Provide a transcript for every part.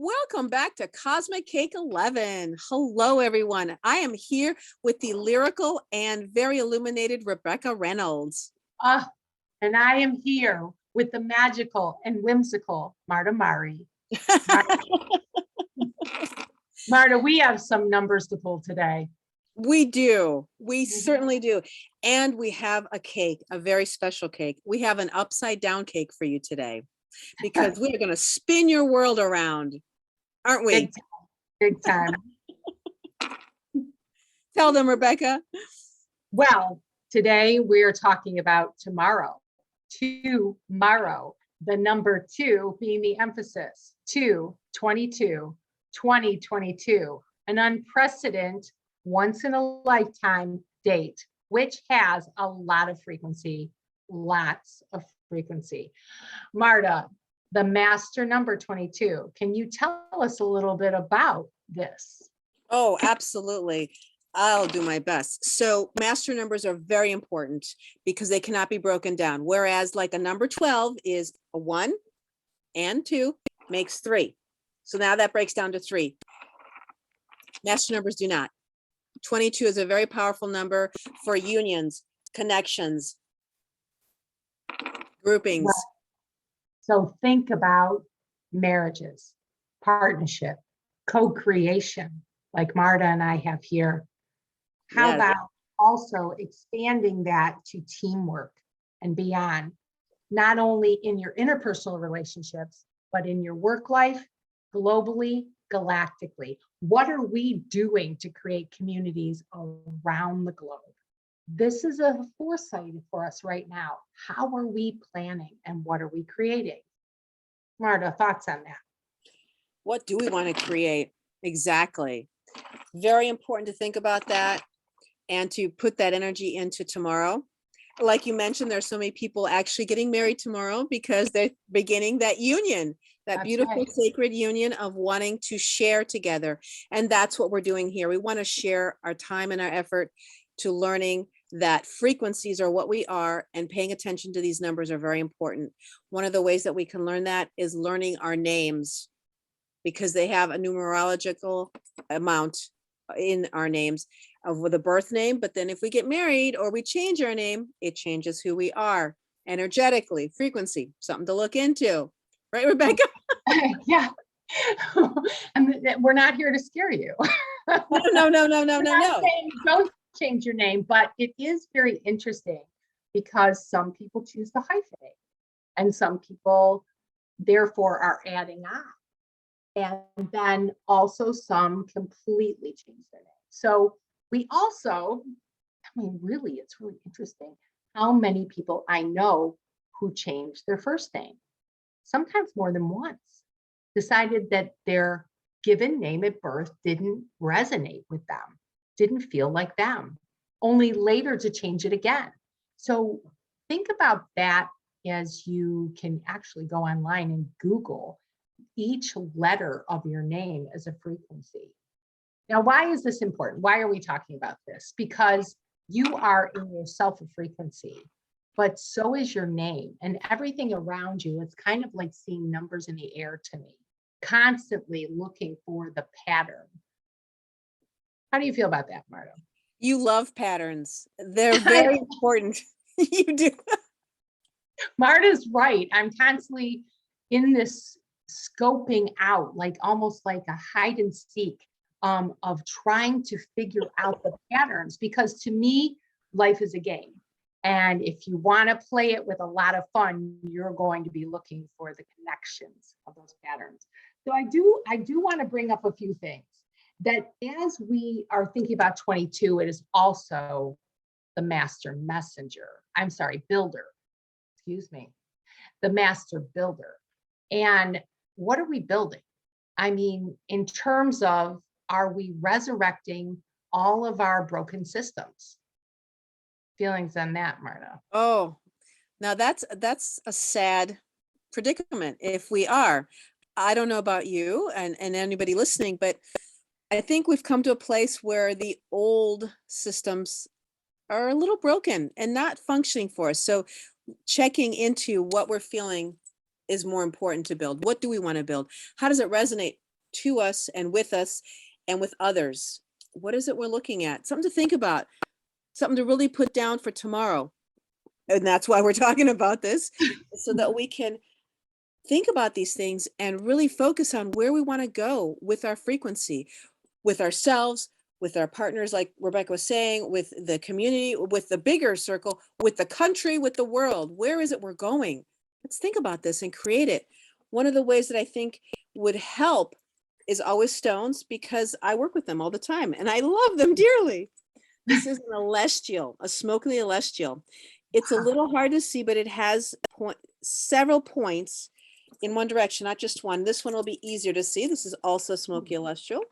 Welcome back to Cosmic Cake 11. Hello, everyone. I am here with the lyrical and very illuminated Rebecca Reynolds. And I am here with the magical and whimsical Marta Mari. Marta, we have some numbers to pull today. We do. We certainly do. And we have a cake, a very special cake. We have an upside down cake for you today because we're going to spin your world around, aren't we? Big time. Tell them, Rebecca. Well, today we're talking about tomorrow. Tomorrow, the number 2 being the emphasis. 2/22, 2022, an unprecedented, once in a lifetime date, which has a lot of frequency, lots of frequency. Marta, the master number 22. Can you tell us a little bit about this? Oh, absolutely. I'll do my best. So master numbers are very important because they cannot be broken down. Whereas like a number 12 is a 1 and 2 makes 3. So now that breaks down to 3. Master numbers do not. 22 is a very powerful number for unions, connections, groupings. Right. So think about marriages, partnership, co-creation, like Marta and I have here. How about also expanding that to teamwork and beyond, not only in your interpersonal relationships, but in your work life, globally, galactically. What are we doing to create communities around the globe? This is a foresight for us right now. How are we planning and what are we creating? Marta, thoughts on that? What do we want to create? Exactly. Very important to think about that and to put that energy into tomorrow. Like you mentioned, there's so many people actually getting married tomorrow because they're beginning that union, that beautiful sacred union of wanting to share together. And that's what we're doing here. We want to share our time and our effort to learning that frequencies are what we are, and paying attention to these numbers are very important. One of the ways that we can learn that is learning our names, because they have a numerological amount in our names of the birth name. But then if we get married or we change our name, it changes who we are energetically, frequency, something to look into. Right, Rebecca? Yeah. And we're not here to scare you. No. Don't change your name, but it is very interesting because some people choose to hyphenate and some people therefore are adding on. And then also some completely change their name. So we also, really, it's really interesting how many people I know who changed their first name, sometimes more than once, decided that their given name at birth didn't resonate with them, didn't feel like them, only later to change it again. So think about that as you can actually go online and Google each letter of your name as a frequency. Now, why is this important? Why are we talking about this? Because you are in yourself a frequency, but so is your name and everything around you. It's kind of like seeing numbers in the air to me, constantly looking for the pattern. How do you feel about that, Marta? You love patterns. They're very important. You do. Marta's right. I'm constantly in this scoping out, like almost like a hide and seek of trying to figure out the patterns, because to me, life is a game. And if you want to play it with a lot of fun, you're going to be looking for the connections of those patterns. So I do want to bring up a few things that as we are thinking about 22, it is also the master builder, the master builder. And what are we building? I mean, in terms of, are we resurrecting all of our broken systems? Feelings on that, Marta? Oh, now that's a sad predicament if we are. I don't know about you and anybody listening, but I think we've come to a place where the old systems are a little broken and not functioning for us. So checking into what we're feeling is more important to build. What do we want to build? How does it resonate to us and with others. What is it we're looking at? Something to think about, something to really put down for tomorrow. And that's why we're talking about this, so that we can think about these things and really focus on where we want to go with our frequency, with ourselves, with our partners, like Rebecca was saying, with the community, with the bigger circle, with the country, with the world. Where is it we're going? Let's think about this and create it. One of the ways that I think would help is always stones, because I work with them all the time and I love them dearly. This is an celestial, a smoky celestial. It's a little hard to see, but it has several points in one direction, not just one. This one will be easier to see. This is also smoky celestial.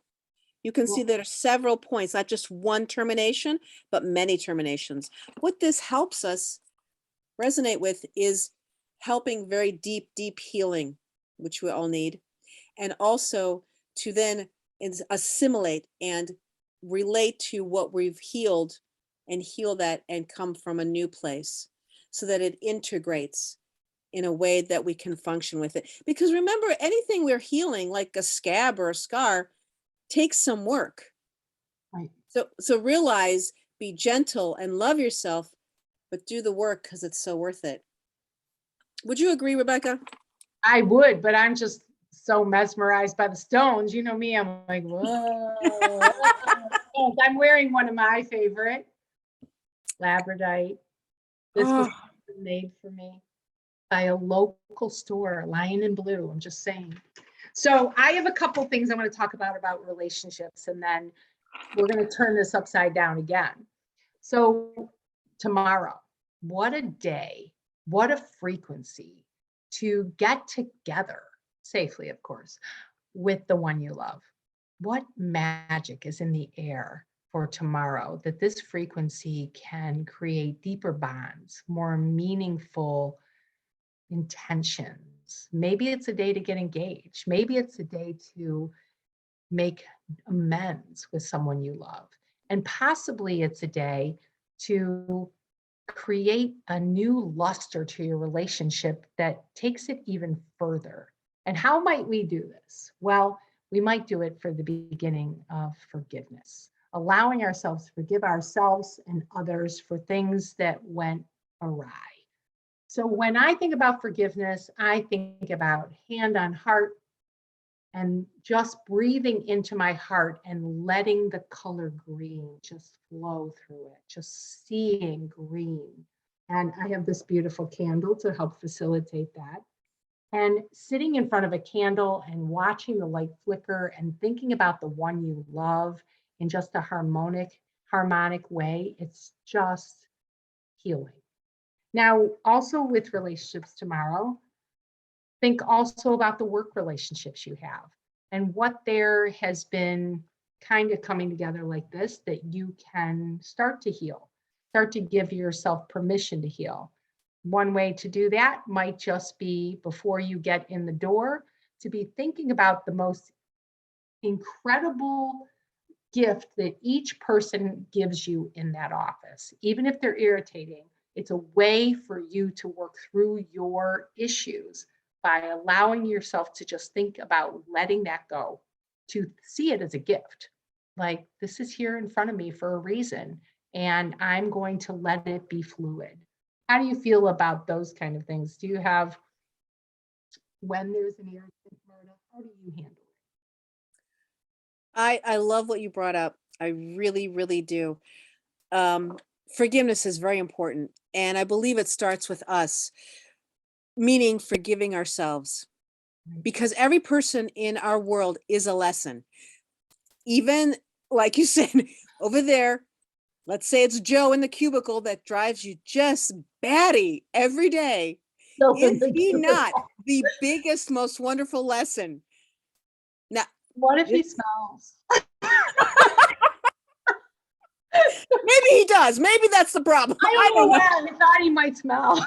You can see there are several points, not just one termination, but many terminations. What this helps us resonate with is helping very deep, deep healing, which we all need. And also to then assimilate and relate to what we've healed and heal that and come from a new place, so that it integrates in a way that we can function with it. Because remember, anything we're healing, like a scab or a scar, takes some work. Right. So realize, be gentle and love yourself, but do the work, because it's so worth it. Would you agree, Rebecca? I would, but I'm just so mesmerized by the stones. You know me, I'm like, whoa. I'm wearing one of my favorite, labradorite. This was made for me by a local store, Lion and Blue. I'm just saying. So I have a couple things I want to talk about relationships, and then we're going to turn this upside down again. So tomorrow, what a day, what a frequency to get together safely, of course, with the one you love. What magic is in the air for tomorrow, that this frequency can create deeper bonds, more meaningful intentions. Maybe it's a day to get engaged. Maybe it's a day to make amends with someone you love. And possibly it's a day to create a new luster to your relationship that takes it even further. And how might we do this? Well, we might do it for the beginning of forgiveness, allowing ourselves to forgive ourselves and others for things that went awry. So when I think about forgiveness, I think about hand on heart and just breathing into my heart and letting the color green just flow through it, just seeing green. And I have this beautiful candle to help facilitate that. And sitting in front of a candle and watching the light flicker and thinking about the one you love in just a harmonic way, it's just healing. Now, also with relationships tomorrow, think also about the work relationships you have and what there has been kind of coming together like this that you can start to heal, start to give yourself permission to heal. One way to do that might just be, before you get in the door, to be thinking about the most incredible gift that each person gives you in that office. Even if they're irritating, it's a way for you to work through your issues by allowing yourself to just think about letting that go, to see it as a gift. Like, this is here in front of me for a reason, and I'm going to let it be fluid. How do you feel about those kind of things? Do you have, when there's an irritant, Marta, how do you handle it? I love what you brought up. I really, really do. Forgiveness is very important. And I believe it starts with us, meaning forgiving ourselves. Because every person in our world is a lesson. Even, like you said, over there, let's say it's Joe in the cubicle that drives you just batty every day. Is he not the biggest, most wonderful lesson? Now, what if he smells? Maybe he does. Maybe that's the problem. I don't know. I thought he might smell.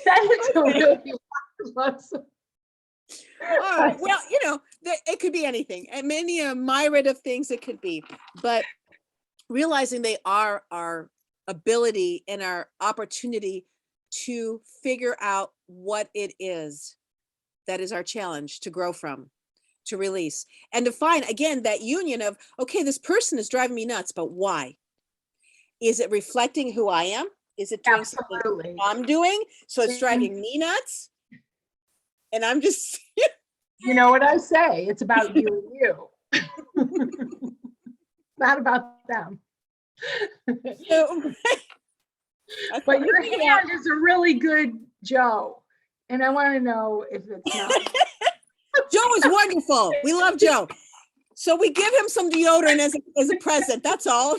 That is a really lesson. All right. Well, it could be anything, and many a myriad of things it could be, but realizing they are our ability and our opportunity to figure out what it is That is our challenge to grow from, to release, and to find again that union of, okay, this person is driving me nuts, but why? Is it reflecting who I am? Is it doing something Absolutely. I'm doing? So it's And driving me nuts. And I'm just, you know what I say? It's about you and you. Not about them. so, that's But what your we figure out. hand is a really good Joe. And I want to know if it's not. Joe is wonderful. We love Joe. So we give him some deodorant as a present. That's all.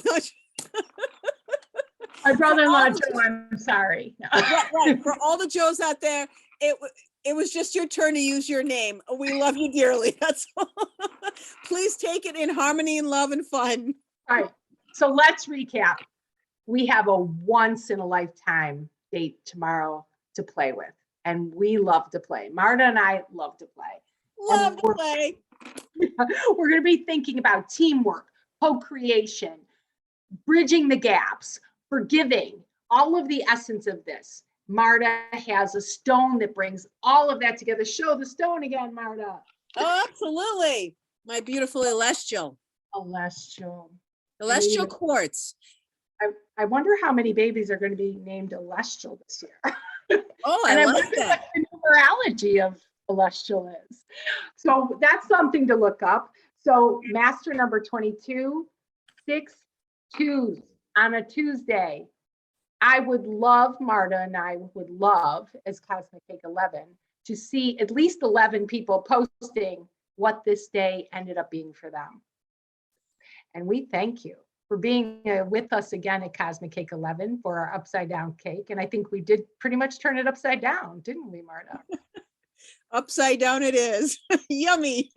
My brother-in-law, Joe, I'm sorry. Right. For all the Joes out there, it was just your turn to use your name. We love you dearly. That's all. Please take it in harmony and love and fun. All right. So let's recap. We have a once in a lifetime date tomorrow to play with. And we love to play. Marta and I love to play. Love to play. We're going to be thinking about teamwork, co-creation, bridging the gaps, forgiving, all of the essence of this. Marta has a stone that brings all of that together. Show the stone again, Marta. Oh, absolutely. My beautiful celestial Celestial. quartz. I wonder how many babies are going to be named Celestial this year. Oh, And I I like wonder that. what the numerology of Celestial is. So that's something to look up. So master number 22, 6 twos on a Tuesday. I would love, Marta and I would love, as Cosmic Cake 11, to see at least 11 people posting what this day ended up being for them. And we thank you for being with us again at Cosmic Cake 11 for our upside down cake. And I think we did pretty much turn it upside down, didn't we, Marta? Upside down it is. Yummy.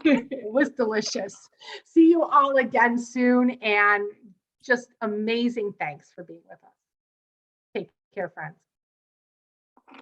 It was delicious. See you all again soon, and just amazing thanks for being with us. Take care, friends.